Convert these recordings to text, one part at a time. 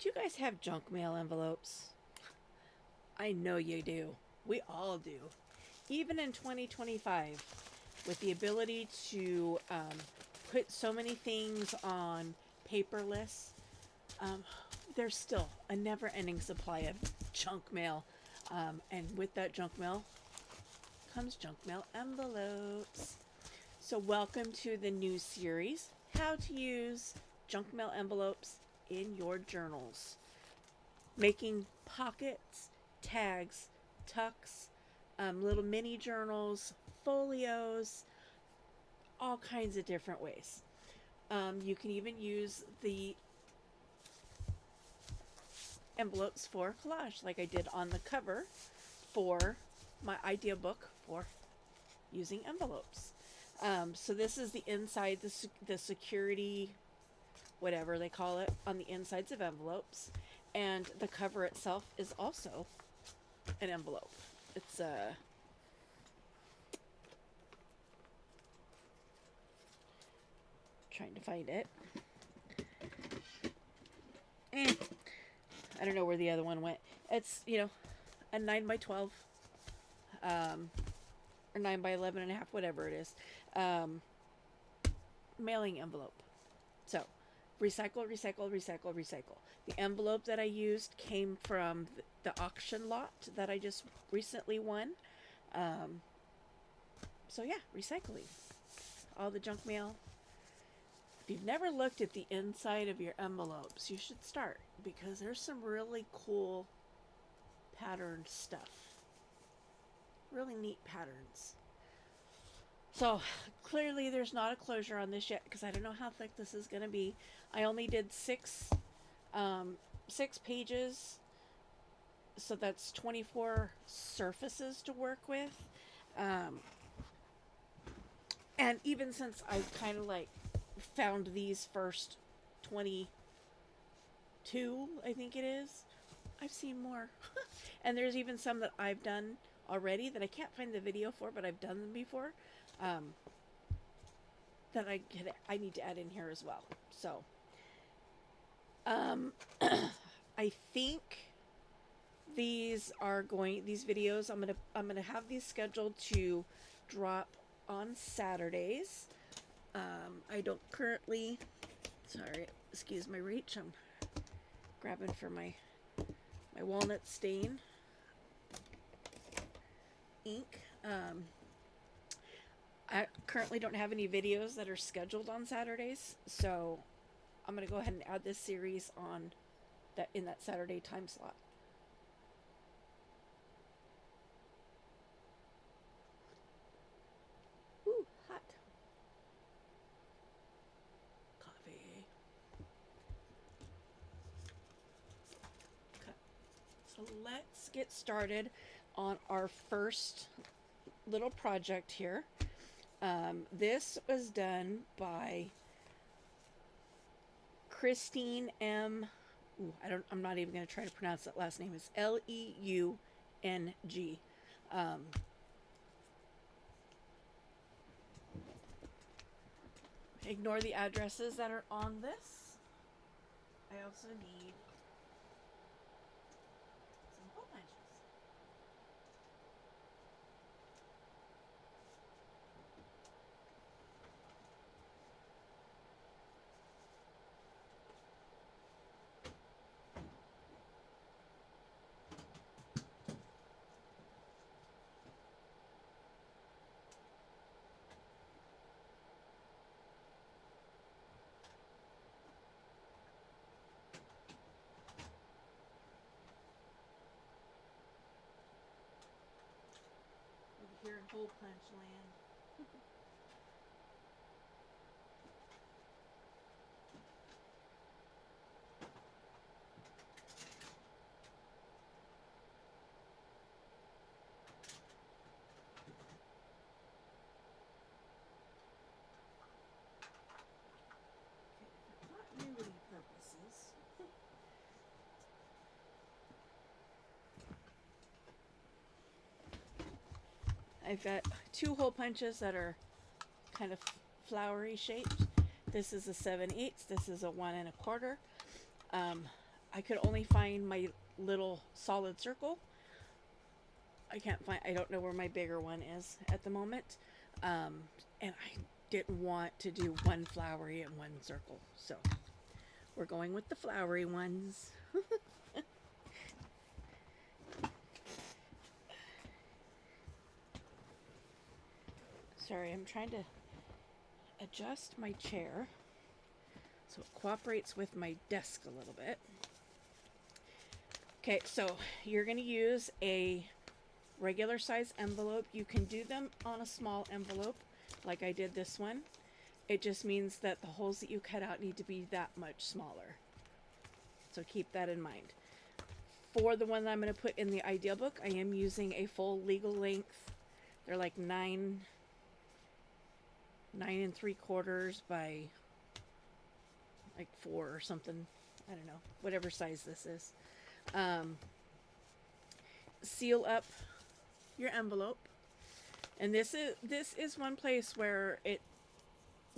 Do you guys have junk mail envelopes? I know you do. We all do. Even in 2025, with the ability to put so many things on paperless, um, there's still a never ending supply of junk mail. And with that junk mail comes junk mail envelopes. So, welcome to the new series, How to Use Junk Mail Envelopes in Your Journals. Making pockets, tags, tucks, little mini journals, folios, all kinds of different ways. You can even use the envelopes for collage, like I did on the cover for my idea book for using envelopes. So this is the inside, the security, whatever they call it, on the insides of envelopes, and the cover itself is also an envelope. It's trying to find it. I don't know where the other one went. It's a 9 by 12, or 9 by 11 and a half, whatever it is, mailing envelope. So, recycle, recycle, recycle, recycle. The envelope that I used came from the auction lot that I just recently won. So yeah, recycling all the junk mail. If you've never looked at the inside of your envelopes, you should start, because there's some really cool patterned stuff. Really neat patterns. So clearly there's not a closure on this yet, because I don't know how thick this is going to be. I only did six pages, so that's 24 surfaces to work with. And even since I've kind of like found these first 22, I think it is, I've seen more. And there's even some that I've done already that I can't find the video for, but I've done them before, that I need to add in here as well. So I think these videos, I'm gonna have these scheduled to drop on Saturdays. I don't currently, sorry, excuse my reach, I'm grabbing for my walnut stain ink. I currently don't have any videos that are scheduled on Saturdays, so I'm gonna go ahead and add this series on in that Saturday time slot. Ooh, hot coffee. Okay. So let's get started on our first little project here. This was done by Christine M. I'm not even going to try to pronounce that last name. It's Leung. Ignore the addresses that are on this. I also need some hole punches. Here in hole punch land. For continuity purposes, I've got two hole punches that are kind of flowery shaped. This is a 7/8. This is a 1 1/4. I could only find my little solid circle. I don't know where my bigger one is at the moment. And I didn't want to do one flowery and one circle. So we're going with the flowery ones. Sorry, I'm trying to adjust my chair so it cooperates with my desk a little bit. Okay, so you're going to use a regular size envelope. You can do them on a small envelope like I did this one. It just means that the holes that you cut out need to be that much smaller. So keep that in mind. For the one that I'm going to put in the ideal book, I am using a full legal length. They're like 9 3/4 by like 4 or something. I don't know, whatever size this is. Seal up your envelope, and this is one place where it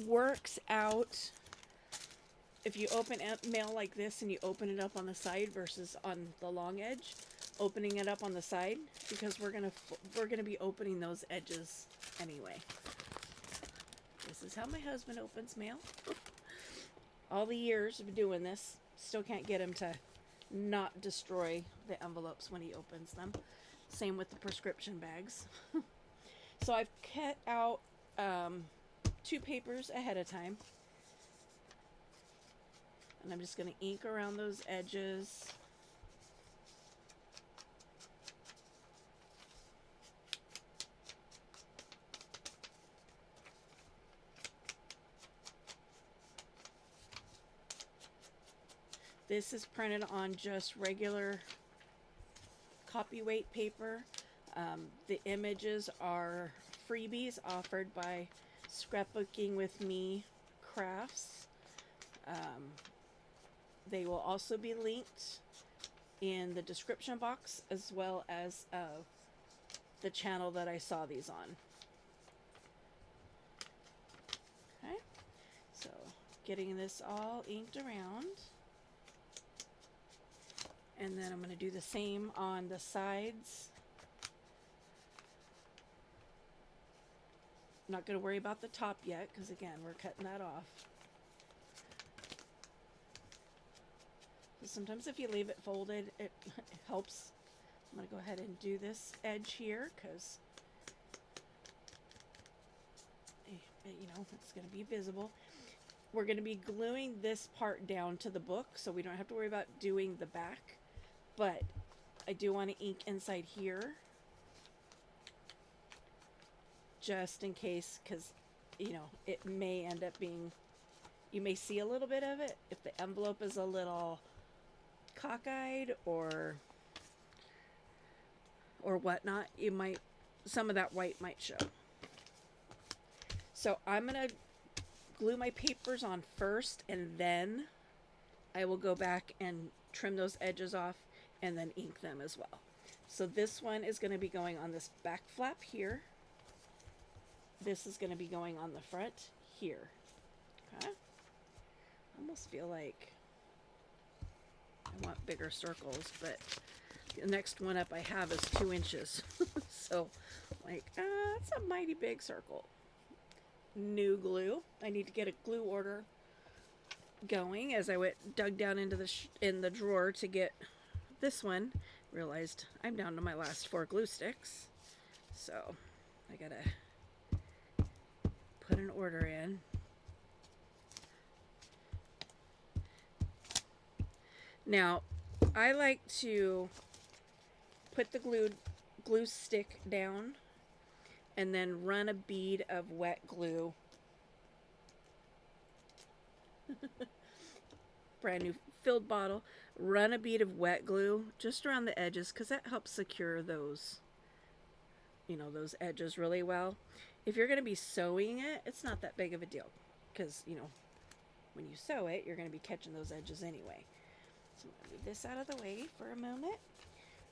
works out. If you open mail like this and you open it up on the side versus on the long edge, opening it up on the side, because we're gonna be opening those edges anyway. This is how my husband opens mail. All the years of doing this, still can't get him to not destroy the envelopes when he opens them. Same with the prescription bags. So I've cut out 2 papers ahead of time. And I'm just going to ink around those edges. This is printed on just regular copyweight paper. The images are freebies offered by Scrapbooking with Me Crafts. They will also be linked in the description box, as well as the channel that I saw these on. Okay, so getting this all inked around. And then I'm going to do the same on the sides. I'm not going to worry about the top yet, because again, we're cutting that off. So sometimes if you leave it folded, it helps. I'm going to go ahead and do this edge here, because you know, it's going to be visible. We're going to be gluing this part down to the book, so we don't have to worry about doing the back. But I do want to ink inside here, just in case, because, you know, it may end up being, you may see a little bit of it. If the envelope is a little cockeyed or whatnot, you might, some of that white might show. So I'm going to glue my papers on first, and then I will go back and trim those edges off and then ink them as well. So this one is going to be going on this back flap here. This is going to be going on the front here. Okay. I almost feel like I want bigger circles, but the next one up I have is 2 inches. So like, that's a mighty big circle. New glue. I need to get a glue order going. As I dug down into the drawer to get this one, realized I'm down to my last 4 glue sticks, so I gotta put an order in. Now I like to put the glue stick down and then run a bead of wet glue. Brand new filled bottle. Run a bead of wet glue just around the edges, because that helps secure those, you know, those edges really well. If you're going to be sewing it, it's not that big of a deal, because, you know, when you sew it, you're going to be catching those edges anyway. So I'm going to move this out of the way for a moment.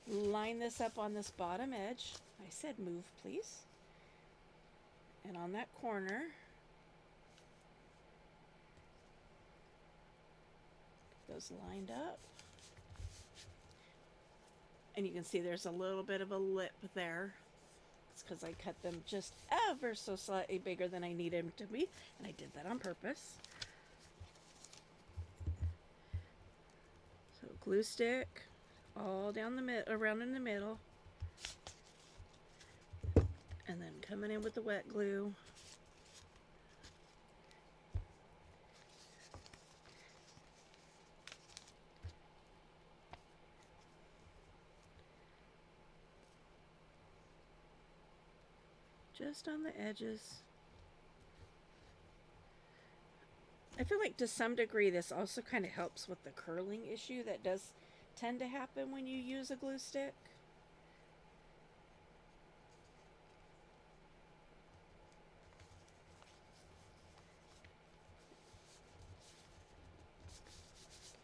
Line this up on this bottom edge. I said move, please. And on that corner, those lined up. And you can see there's a little bit of a lip there. It's because I cut them just ever so slightly bigger than I needed them to be, and I did that on purpose. So glue stick all down the around in the middle, and then coming in with the wet glue. Just on the edges. I feel like to some degree this also kind of helps with the curling issue that does tend to happen when you use a glue stick.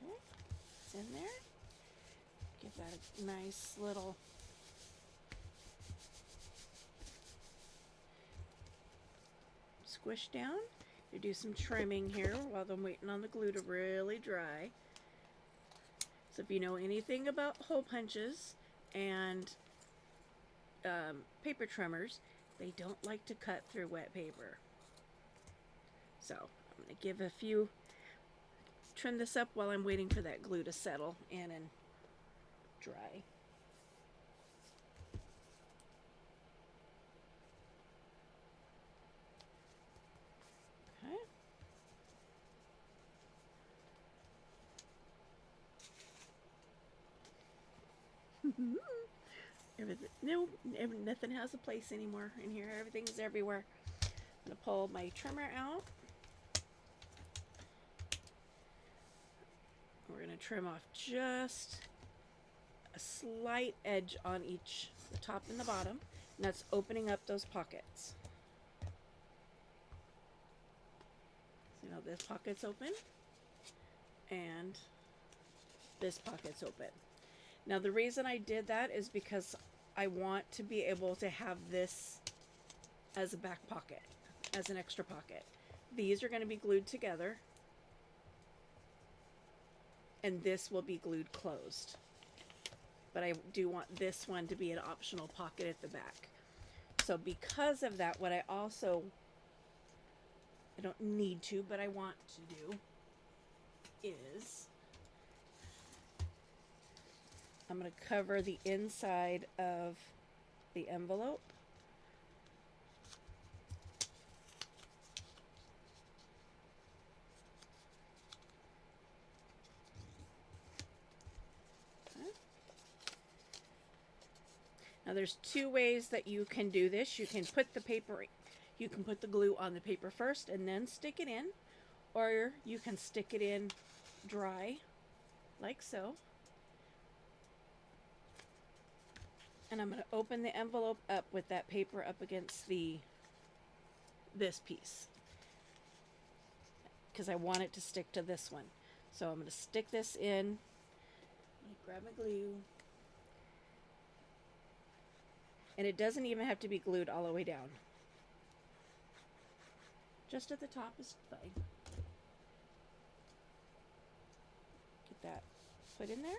Okay, it's in there. Give that a nice little squish down. You do some trimming here while I'm waiting on the glue to really dry. So if you know anything about hole punches and paper trimmers, they don't like to cut through wet paper. So I'm going to give a few, trim this up while I'm waiting for that glue to settle in and dry. Nothing has a place anymore in here. Everything's everywhere. I'm going to pull my trimmer out. We're going to trim off just a slight edge on each, the top and the bottom, and that's opening up those pockets. So now this pocket's open, and this pocket's open. Now the reason I did that is because I want to be able to have this as a back pocket, as an extra pocket. These are going to be glued together, and this will be glued closed. But I do want this one to be an optional pocket at the back. So because of that, what I don't need to, but I want to do is I'm going to cover the inside of the envelope. Okay. Now there's two ways that you can do this. You can put the glue on the paper first and then stick it in, or you can stick it in dry, like so. And I'm going to open the envelope up with that paper up against this piece, because I want it to stick to this one. So I'm going to stick this in. Grab my glue. And it doesn't even have to be glued all the way down. Just at the top is fine. Get that put in there.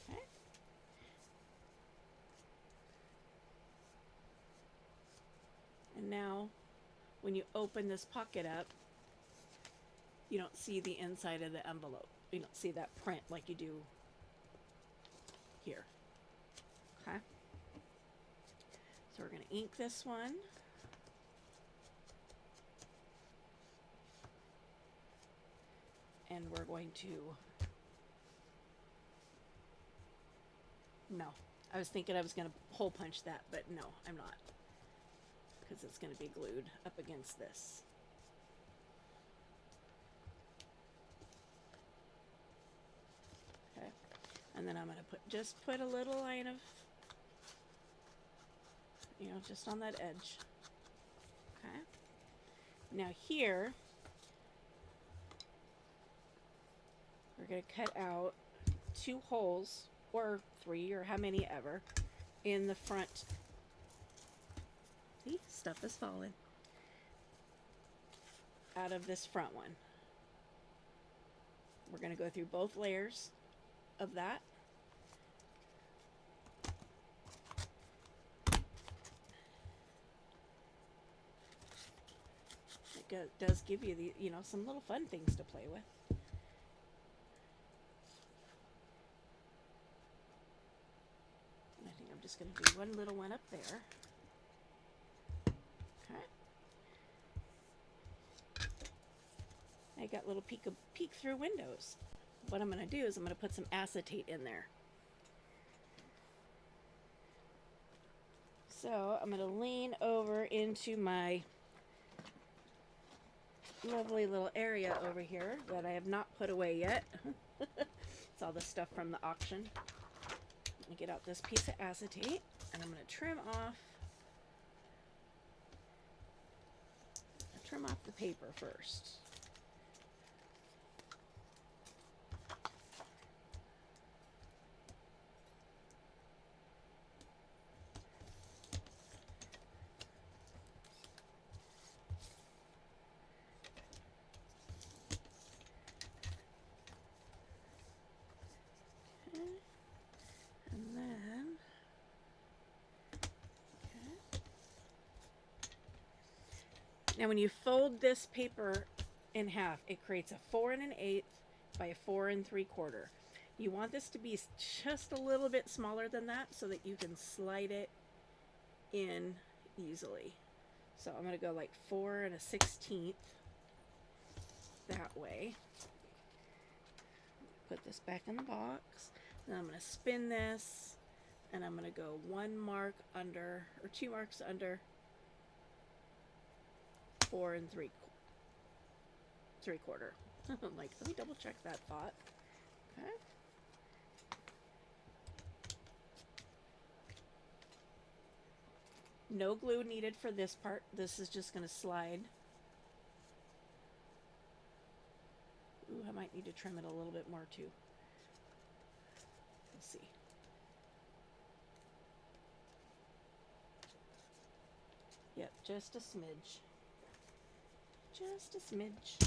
Okay. And now, when you open this pocket up, you don't see the inside of the envelope. You don't see that print like you do here. Okay? So we're going to ink this one. And we're going to... No. I was thinking I was going to hole punch that, but no, I'm not. Because it's going to be glued up against this. Okay. And then I'm going to just put a little line of, just on that edge. Okay. Now here, we're going to cut out 2 holes, or 3, or how many ever, in the front. See, stuff is falling out of this front one. We're going to go through both layers of that. does give you the, you know, some little fun things to play with. I think I'm just going to do one little one up there. Okay. I got little peek through windows. What I'm going to do is I'm going to put some acetate in there. So I'm going to lean over into my lovely little area over here that I have not put away yet. It's all the stuff from the auction. I'm going to get out this piece of acetate and I'm going to trim off the paper first. Now when you fold this paper in half, it creates a 4 1/8 by a 4 3/4. You want this to be just a little bit smaller than that so that you can slide it in easily. So I'm going to go like 4 1/16 that way. Put this back in the box. Then I'm going to spin this and I'm going to go 1 mark under, or 2 marks under 4 3/4. I'm like, let me double check that thought. Okay. No glue needed for this part. This is just going to slide. Ooh, I might need to trim it a little bit more too. Let's see. Yep, just a smidge. Just a smidge.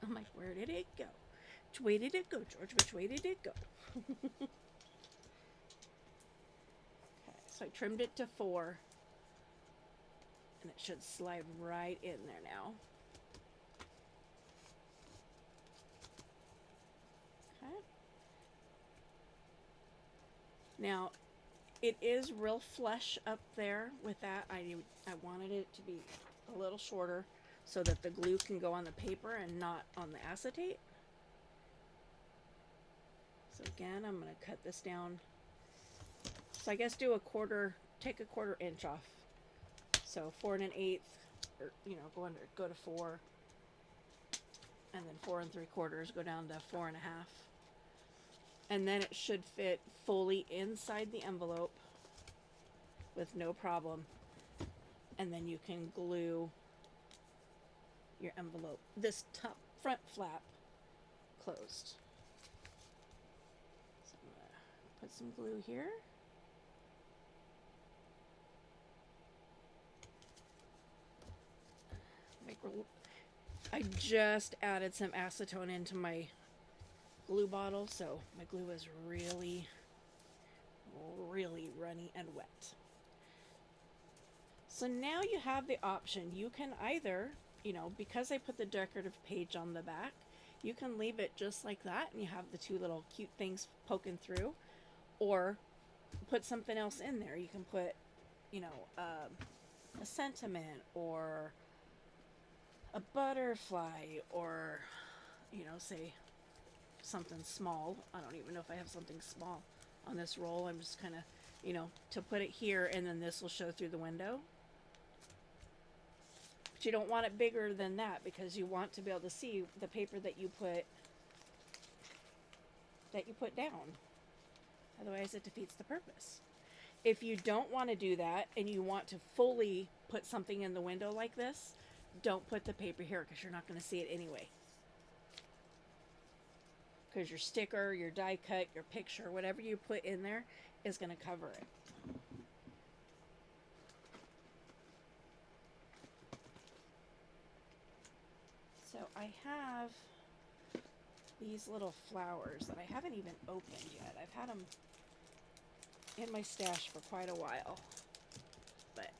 I'm like, where did it go? Which way did it go, George? Which way did it go? Okay, so I trimmed it to 4. And it should slide right in there now. Okay. Now, it is real flush up there with that. I wanted it to be a little shorter so that the glue can go on the paper and not on the acetate. So again, I'm going to cut this down. So I guess do a quarter, take a 1/4 inch off. So 4 1/8, or you know, go to 4, and then 4 3/4 go down to 4 1/2. And then it should fit fully inside the envelope with no problem. And then you can glue your envelope, this top front flap, closed. So I'm gonna put some glue here. I just added some acetone into my glue bottle, so my glue is really runny and wet. So now you have the option. You can either, you know, because I put the decorative page on the back, you can leave it just like that and you have the 2 little cute things poking through, or put something else in there. You can put, you know, a sentiment or a butterfly, or, you know, say something small. I don't even know if I have something small on this roll. I'm just kind of, you know, to put it here, and then this will show through the window. But you don't want it bigger than that because you want to be able to see the paper that you put down. Otherwise it defeats the purpose. If you don't want to do that and you want to fully put something in the window like this, don't put the paper here because you're not going to see it anyway. Because your sticker, your die cut, your picture, whatever you put in there is going to cover it. So I have these little flowers that I haven't even opened yet. I've had them in my stash for quite a while, but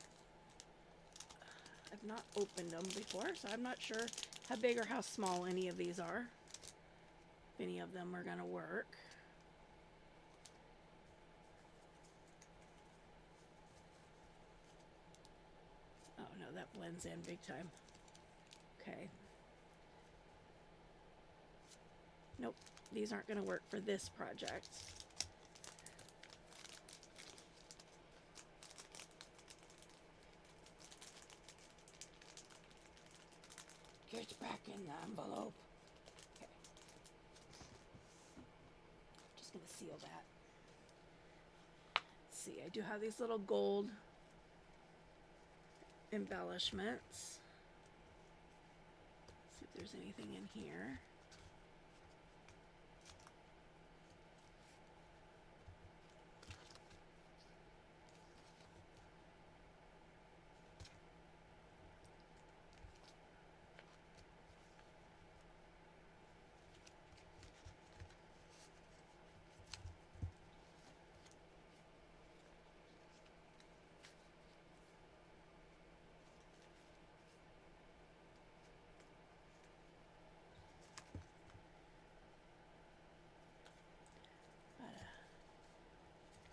I've not opened them before, so I'm not sure how big or how small any of these are. If any of them are gonna work. Oh no, that blends in big time. Okay. Nope, these aren't gonna work for this project. Get back in the envelope. Okay. Just gonna seal that. Let's see, I do have these little gold embellishments. See if there's anything in here.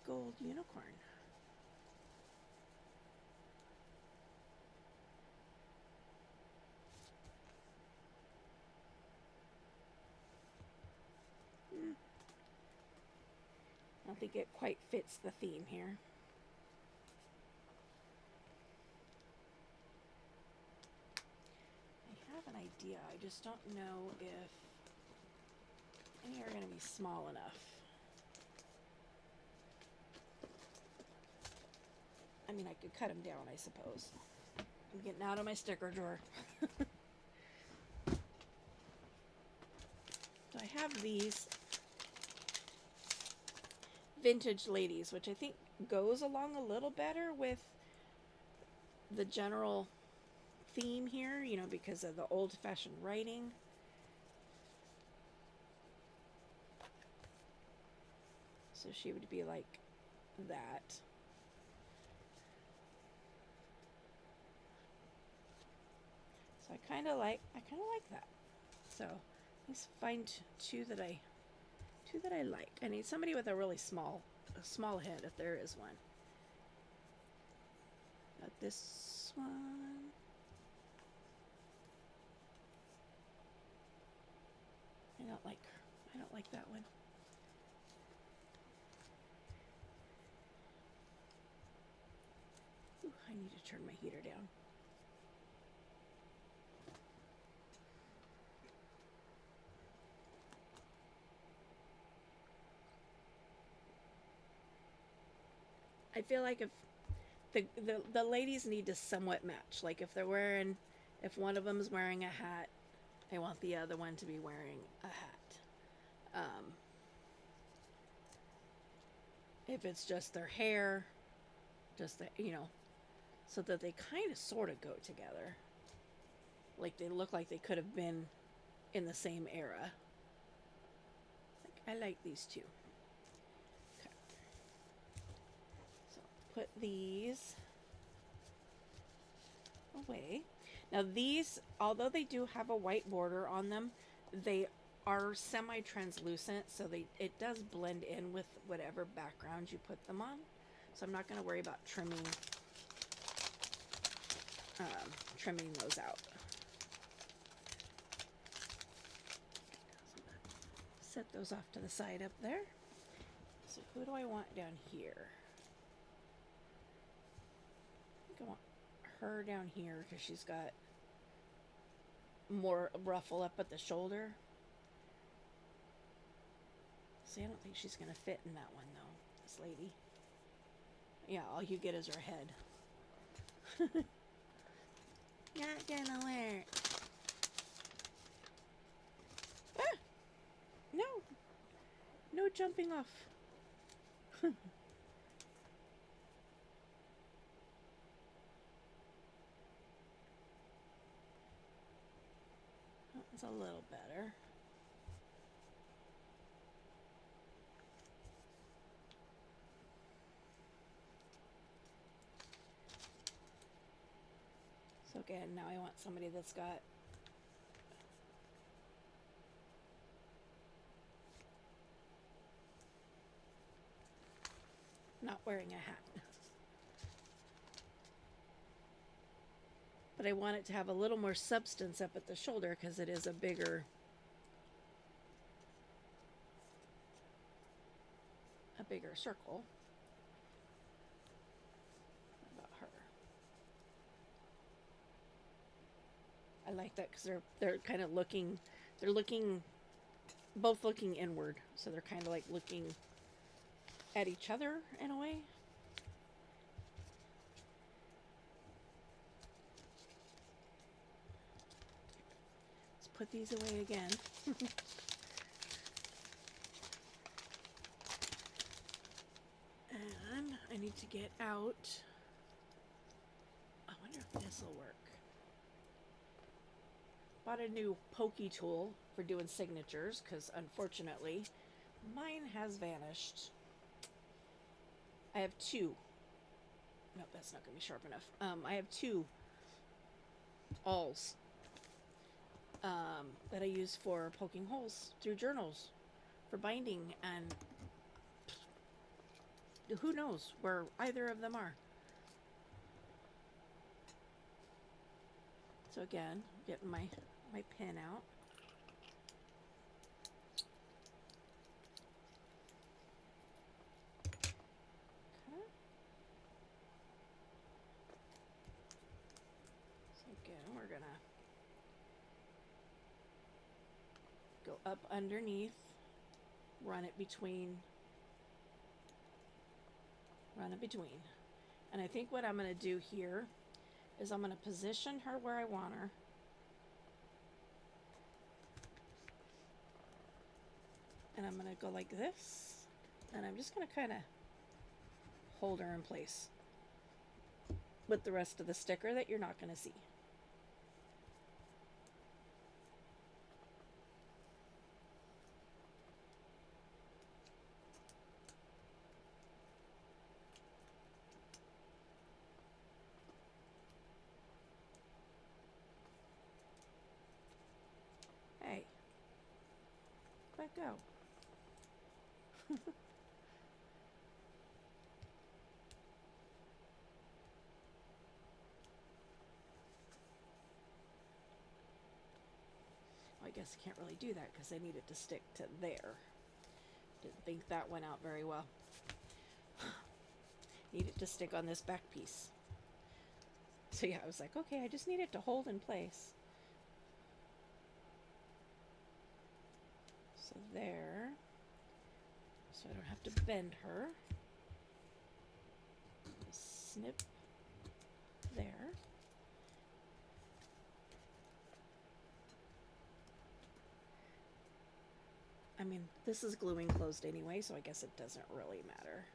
Gold unicorn. I don't think it quite fits the theme here. I have an idea, I just don't know if any are going to be small enough. I mean, I could cut them down, I suppose. I'm getting out of my sticker drawer. So I have these vintage ladies, which I think goes along a little better with the general theme here, you know, because of the old-fashioned writing. So she would be like that. So I kind of like that. So let's find two that I like. I need somebody with a really small head, if there is one. Got this one. I don't like that one. Ooh, I need to turn my heater down. I feel like if the ladies need to somewhat match. Like if one of them's wearing a hat, I want the other one to be wearing a hat. If it's just their hair, just the, you know, so that they kind of sort of go together. Like they look like they could have been in the same era. Like, I like these two. Okay. So put these away. Now these, although they do have a white border on them, they are semi-translucent, so it does blend in with whatever background you put them on. So I'm not going to worry about trimming those out. Set those off to the side up there. So who do I want down here? I think I want her down here because she's got more ruffle up at the shoulder. See, I don't think she's going to fit in that one, though, this lady. Yeah, all you get is her head. Not gonna wear. Ah! No! No jumping off. That's a little better. Okay, and now I want somebody that's got not wearing a hat. But I want it to have a little more substance up at the shoulder because it is a bigger circle. What about her? I like that because they're kind of looking, both looking inward, so they're kind of like looking at each other in a way. Let's put these away again. And I need to get out. I wonder if this will work. Bought a new pokey tool for doing signatures because unfortunately mine has vanished. I have two. Nope, that's not going to be sharp enough. I have two awls that I use for poking holes through journals for binding, and who knows where either of them are. So again, getting my pen out. Okay. So again, we're gonna go up underneath, run it between, and I think what I'm gonna do here is I'm gonna position her where I want her. And I'm gonna go like this, and I'm just gonna kind of hold her in place with the rest of the sticker that you're not gonna see. Hey, let go. Well, I guess I can't really do that because I need it to stick to there. Didn't think that went out very well. Need it to stick on this back piece. So yeah, I was like, okay, I just need it to hold in place. So there. So I don't have to bend her. Snip there. I mean, this is gluing closed anyway, so I guess it doesn't really matter.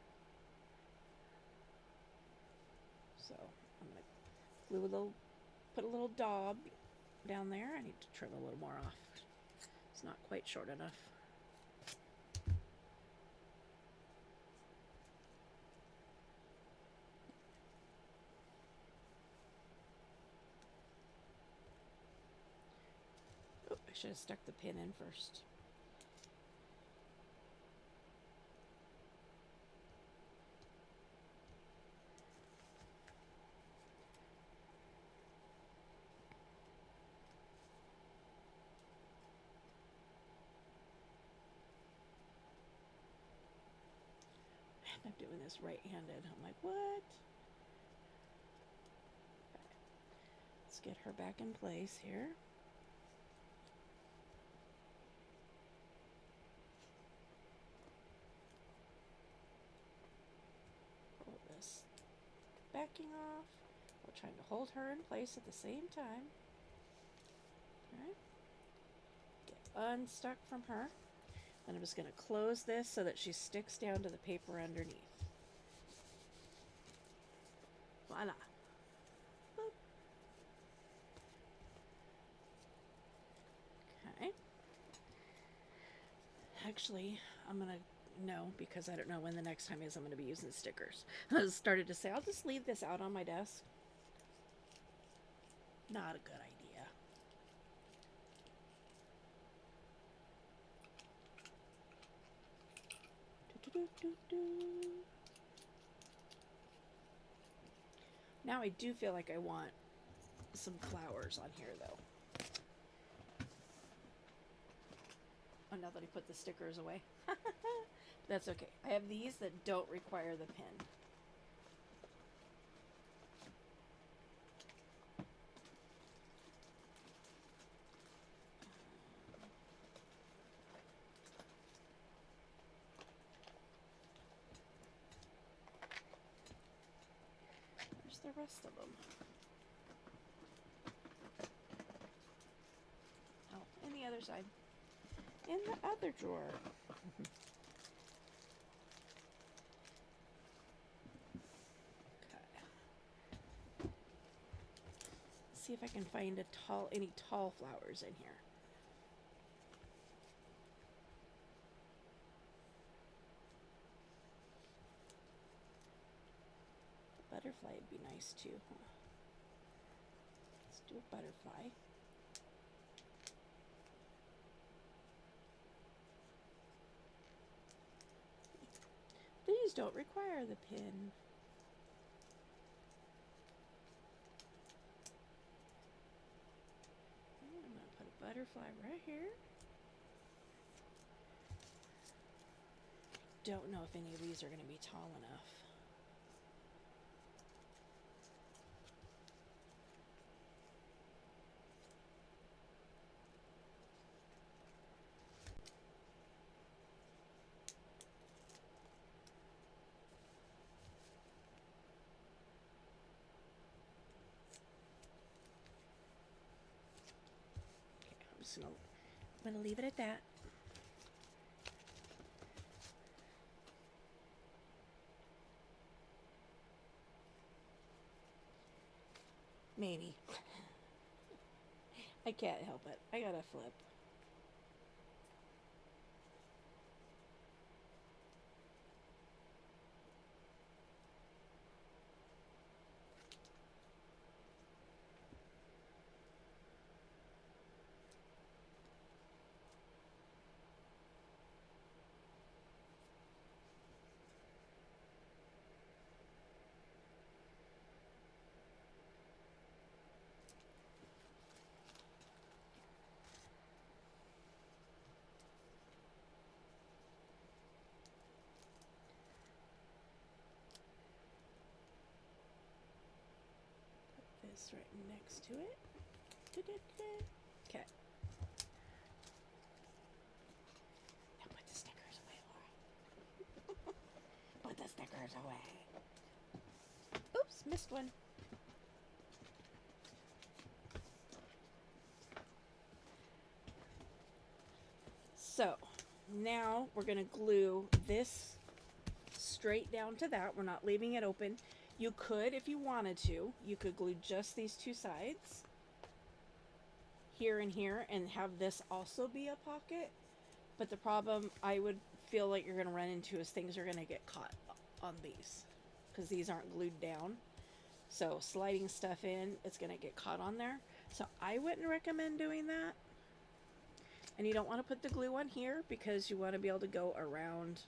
So I'm gonna glue a little, put a little daub down there. I need to trim a little more off. It's not quite short enough. Oh, I should have stuck the pin in first. I'm doing this right-handed. I'm like, what? Okay. Let's get her back in place here. Pull this backing off. We're trying to hold her in place at the same time. Alright. Get unstuck from her. And I'm just going to close this so that she sticks down to the paper underneath. Voila. Boop. Okay. Actually, I'm going to know, because I don't know when the next time is I'm going to be using stickers. I started to say, I'll just leave this out on my desk. Not a good idea. Now I do feel like I want some flowers on here though. Oh, now that I put the stickers away. That's okay. I have these that don't require the pin. Where's the rest of them? Oh, in the other side. In the other drawer. Okay. See if I can find any tall flowers in here. The butterfly would be nice too. Huh? Let's do a butterfly. These don't require the pin. I'm going to put a butterfly right here. Don't know if any of these are going to be tall enough. I'm gonna leave it at that. Maybe. I can't help it. I gotta flip. This right next to it. Okay. Now put the stickers away, Laura. Put the stickers away. Oops, missed one. So, now we're going to glue this straight down to that. We're not leaving it open. You could, if you wanted to, you could glue just these two sides, here and here, and have this also be a pocket. But the problem I would feel like you're going to run into is things are going to get caught on these, because these aren't glued down. So sliding stuff in, it's going to get caught on there. So I wouldn't recommend doing that. And you don't want to put the glue on here, because you want to be able to go around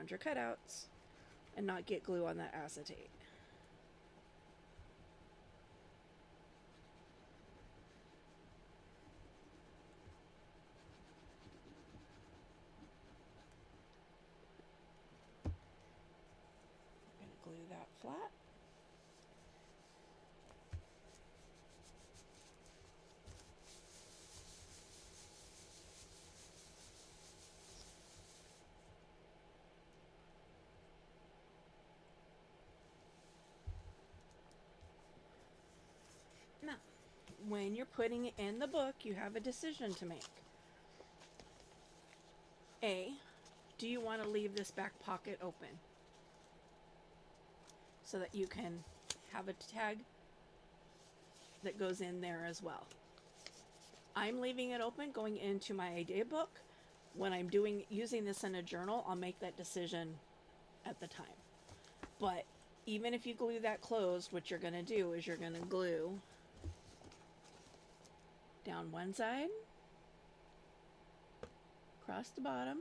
your cutouts and not get glue on that acetate. I'm going to glue that flat. Now, when you're putting it in the book, you have a decision to make. A, do you want to leave this back pocket open so that you can have a tag that goes in there as well? I'm leaving it open going into my idea book. When I'm using this in a journal, I'll make that decision at the time. But even if you glue that closed, what you're going to do is you're going to glue Down one side, across the bottom,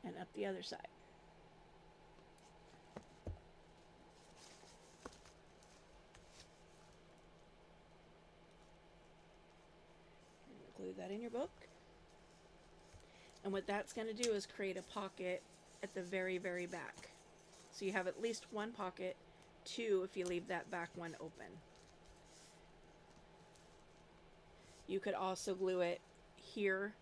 and up the other side. Glue that in your book. And what that's going to do is create a pocket at the very, very back. So you have at least one pocket, two if you leave that back one open. You could also glue it here,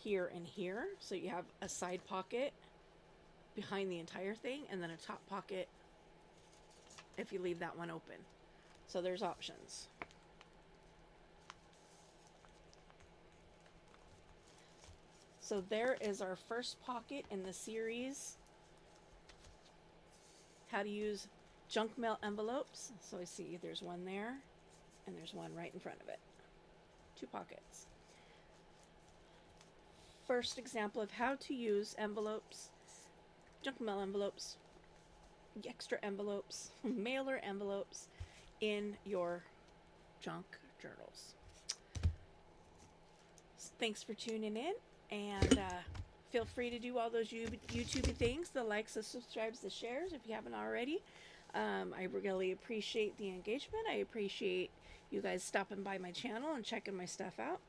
here, and here. So you have a side pocket behind the entire thing, and then a top pocket if you leave that one open. So there's options. So there is our first pocket in the series, how to use junk mail envelopes. So I see there's one there and there's one right in front of it. Two pockets. First example of how to use envelopes, junk mail envelopes, extra envelopes, mailer envelopes in your junk journals. Thanks for tuning in, and feel free to do all those YouTube things, the likes, the subscribes, the shares if you haven't already. I really appreciate the engagement. I appreciate you guys stopping by my channel and checking my stuff out.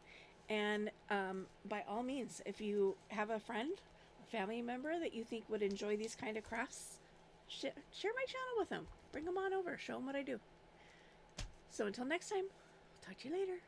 And by all means, if you have a friend or family member that you think would enjoy these kind of crafts, share my channel with them. Bring them on over. Show them what I do. So until next time, I'll talk to you later.